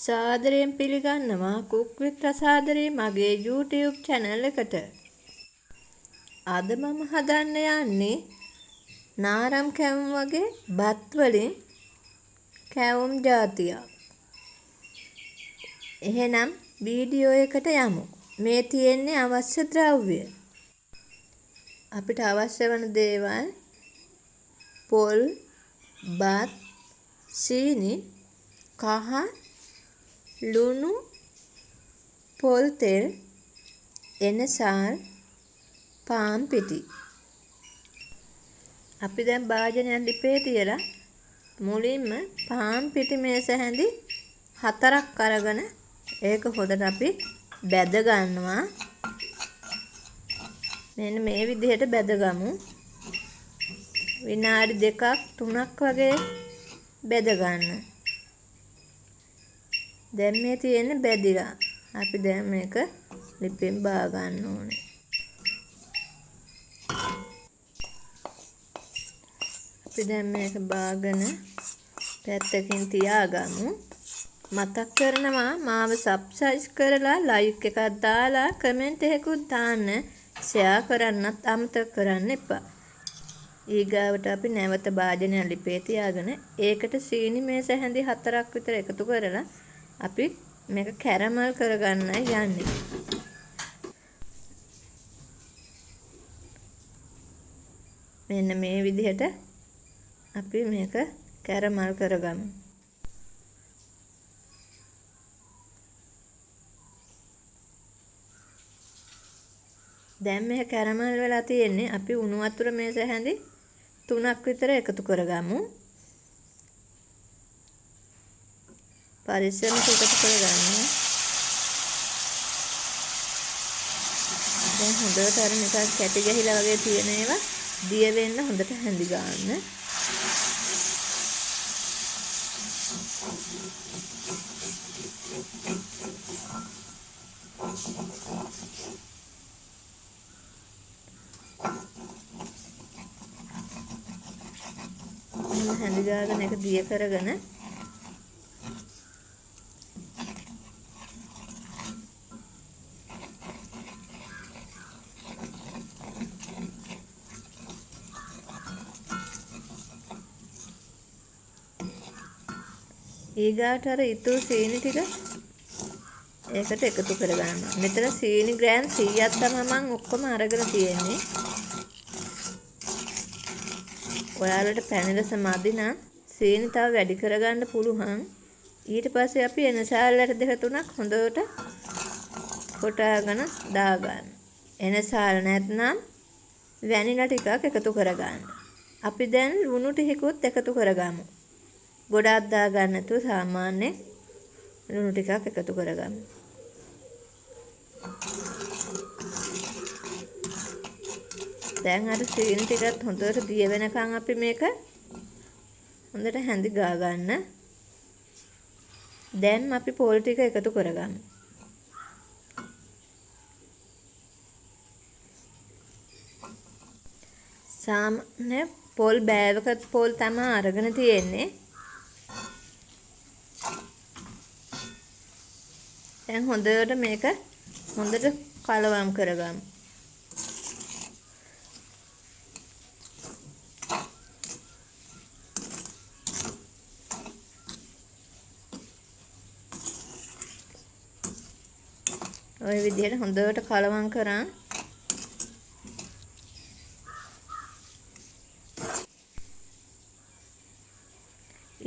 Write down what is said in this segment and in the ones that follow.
සාදරයෙන් පිළිගන්නවා කුක් විත් රසාදරේ මගේ YouTube channel එකට. අද මම හදන්න යන්නේ නාරම් කැවුම් වගේ බත් වලින් කැවුම් జాතියක්. එහෙනම් වීඩියෝ එකට යමු. මේ තියෙන්නේ අවශ්‍ය ද්‍රව්‍ය. අපිට අවශ්‍ය වන දේවල් පොල්, බත්, සීනි, කහ, ලුණු, පොල් තෙල්, එනසාල්, පාන් පිටි. අපි දැන් භාජනයක් ලිපේ තියලා මුලින්ම පාන් පිටි මේස හැඳි 4ක් අරගෙන ඒක හොදට අපි බැද ගන්නවා. මෙන්න මේ විදිහට බැදගමු. විනාඩි 2ක් 3ක් වගේ බැද ගන්න. දැන් මේ තියෙන්නේ බැදිලා. අපි දැන් මේක ලිපෙන් බා ගන්න ඕනේ. අපි දැන් මේක බාගෙන පැත්තකින් තියාගමු. මතක් කරනවා මාව සබ්ස්ක්‍රයිබ් කරලා ලයික් එකක් දාලා කමෙන්ට් එකකුත් දාන්න, ෂෙයා කරන්නත් අමතක කරන්න එපා. ඊගාවට අපි නැවත භාජනය ලිපේ තියාගෙන ඒකට සීනි මේස හැඳි 4ක් විතර එකතු කරලා අපි මේක කැරමල් කරගන්නයි යන්නේ. මෙන්න මේ විදිහට අපි මේක කැරමල් කරගමු. දැන් මේ කැරමල් වෙලා තියෙන්නේ. අපි උණු වතුර මේස හැඳි 3ක් විතර එකතු කරගමු. පරිස්සමෙන් එකතු කරගන්න. දැන් හොඳට අර නිකන් කැටි ගහිලා වගේ තියෙන ඒවා දිය වෙන්න හොඳට හැඳි ගන්න. හැඳි ගාගෙන ඒක දිය කරගෙන ඊගාට අර ඉතුරු සීනි ටික ඒකට එකතු කරගන්නවා. මෙතන සීනි ග්‍රෑම් 100ක් තමයි මම ඔක්කොම අරගෙන තියෙන්නේ. ඔයාලට පැණි රස මදි නම් සීනි තව වැඩි කරගන්න පුළුවන්. ඊට පස්සේ අපි එනසාල්ලට 2-3ක් හොඳට කොටාගෙන දාගන්න. එනසාල් නැත්නම් වැනිලා ටිකක් එකතු කරගන්න. අපි දැන් ලුණු ටිකකුත් එකතු කරගමු. ගොඩාක් දාගන්න නැතුව සාමාන්‍ය ලුණු ටිකක් එකතු කරගමු. දැන් අර සීනි ටිකත් හොඳට දිය වෙනකන් අපි මේක හොඳට හැඳි ගා ගන්න. දැන් අපි පොල් ටික එකතු කරගමු. සාමාන්‍ය පොල් බෑවක පොල් තමයි අරගෙන තියෙන්නේ. දැන් හොඳට මේක හොඳට කලවම් කරගමු. ඔය විදිහට හොඳට කලවම් කරන්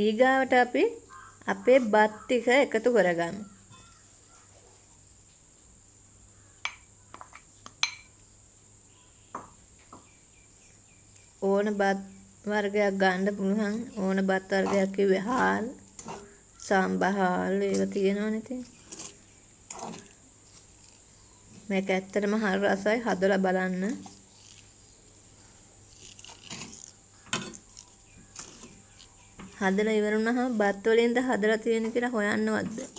ඊගාවට අපි අපේ බත් ටික එකතු කරගමු. ඕන බත් වර්ගයක් ගන්න පුළුවන්. ඕන බත් වර්ගයක් කිව්වේ හාල්, සම්බහාල් ඒවා තියෙනවනේ ඉතින්. මේක ඇත්තටම හරි රසයි. හදලා බලන්න. හදලා ඉවර වුණාම බත් වලින්ද හදලා තියෙන කියලා හොයන්නවත් බෑ.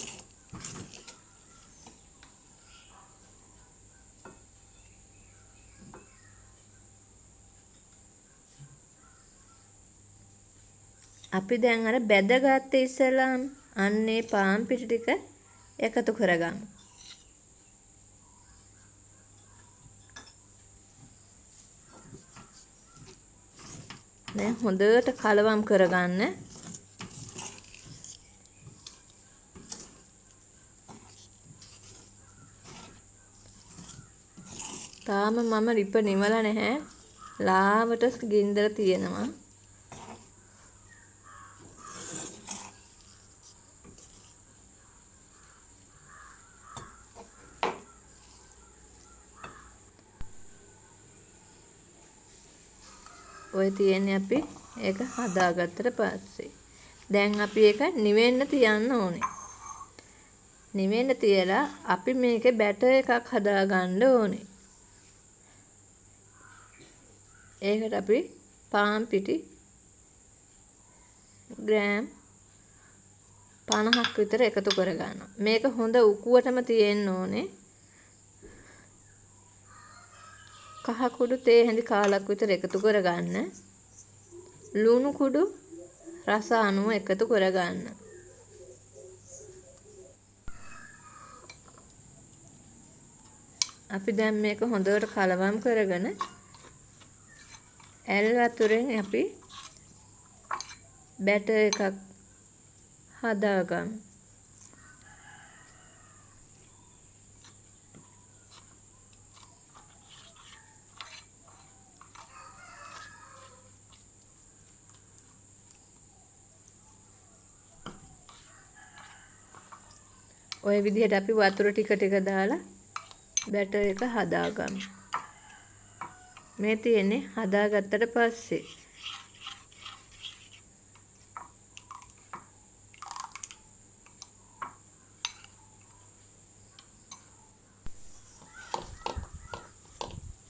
අපි දැන් අර බැදගත්ත ඉස්සලාම අන්නේ පාන් පිටි ටික එකතු කරගමු. දැන් හොඳට කලවම් කරගන්න. තාම මම රිප නිවලා නැහැ. ලාවට ගින්දර තියෙනවා. ඔය තියෙන්නේ අපි ඒක හදාගත්තට පස්සේ. දැන් අපි ඒක නිවෙන්න තියන්න ඕනේ. නිවෙන්න තියලා අපි මේකේ බැටර් එකක් හදාගන්න ඕනේ. ඒකට අපි පාන් පිටි ග්‍රෑම් 50ක් විතර එකතු කරගන්නවා. මේක හොඳ උකුවටම තියෙන්න ඕනේ. කහ කුඩු තේ හැඳි කාලක් විතර එකතු කරගන්න. ලුණු කුඩු රස අනුව එකතු කරගන්න. අපි දැන් මේක හොඳට කලවම් කරගෙන ඇල් වතුරෙන් අපි බැටර් එකක් හදාගමු. ඔය විදිහට අපි වතුර ටික ටික දාලා බැටර් එක හදාගමු. මේ තියෙන්නේ හදාගත්තට පස්සේ.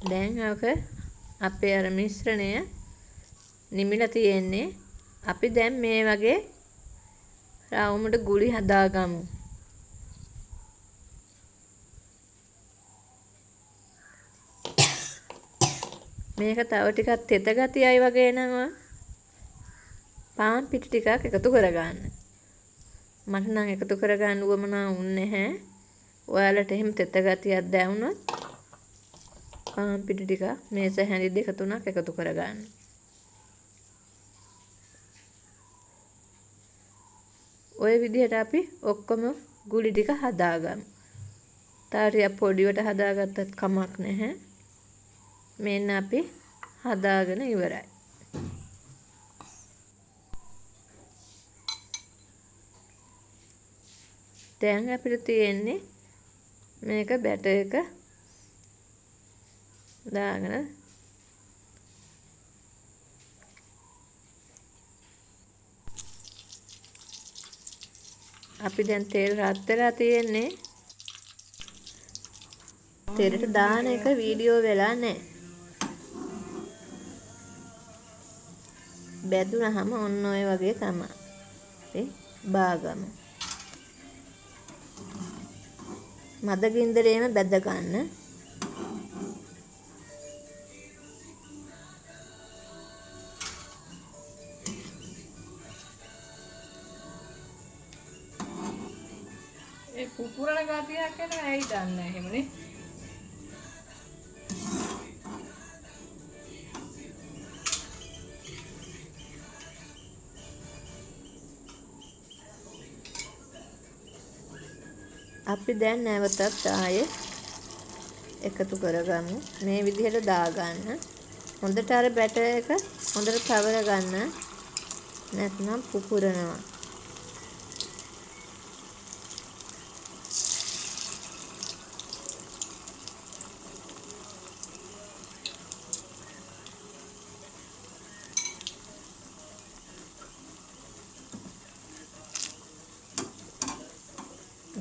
දැන් අපේ අර මිශ්‍රණය නිමිලා තියෙන්නේ. අපි දැන් මේ වගේ රවුමට ගුලි හදාගමු. මේක තව ටිකක් තෙත ගතියයි වගේ නම් පාන් පිටි ටිකක් එකතු කරගන්න. මට නම් එකතු කරගන්න උවමනා වුන්නේ නැහැ. ඔයාලට එහෙම තෙත ගතියක් දැනුණොත් පාන් පිටි ටික මේස හැඳි දෙක තුනක් එකතු කරගන්න. ඔය විදිහට අපි ඔක්කොම ගුලි ටික හදාගමු. තාරිය පොඩිවට හදාගත්තත් කමක් නැහැ. මෙන්න අපි හදාගෙන ඉවරයි. දැන් අපිට තියෙන්නේ මේක බැටර් එක දාගෙන අපි දැන් තෙල් රත් වෙලා තියෙන්නේ. තෙලට දාන එක වීඩියෝ වෙලා නැහැ. බැදුනහම ඔන්න ඔය වගේ තමයි. අපි බාගමු. මද ගින්දරේම බැද ගන්න. ඒ පුපුරන ගතියක් එන ඇයි දන්නේ එහෙමනේ. අපි දැන් නැවතත් ආයේ එකතු කරගමු. මේ විදිහට දාගන්න. හොඳට අර බැටර් එක හොඳට තවර ගන්න. නැත්නම් පුපුරනවා.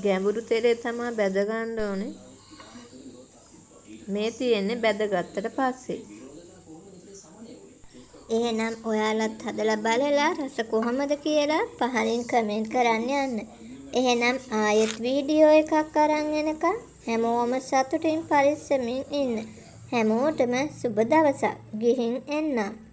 ගැඹුරු තෙලේ තමයි බැද ගන්න ඕනේ. මේ තියෙන්නේ බැදගත්තට පස්සේ. එහෙනම් ඔයාලත් හදලා බලලා රස කොහමද කියලා පහලින් කමෙන්ට් කරන්න යන්න. එහෙනම් ආයෙත් වීඩියෝ එකක් අරන් එනකම් හැමෝම සතුටින් පරිස්සමින් ඉන්න. හැමෝටම සුබ දවසක්. ගිහින් එන්නම්.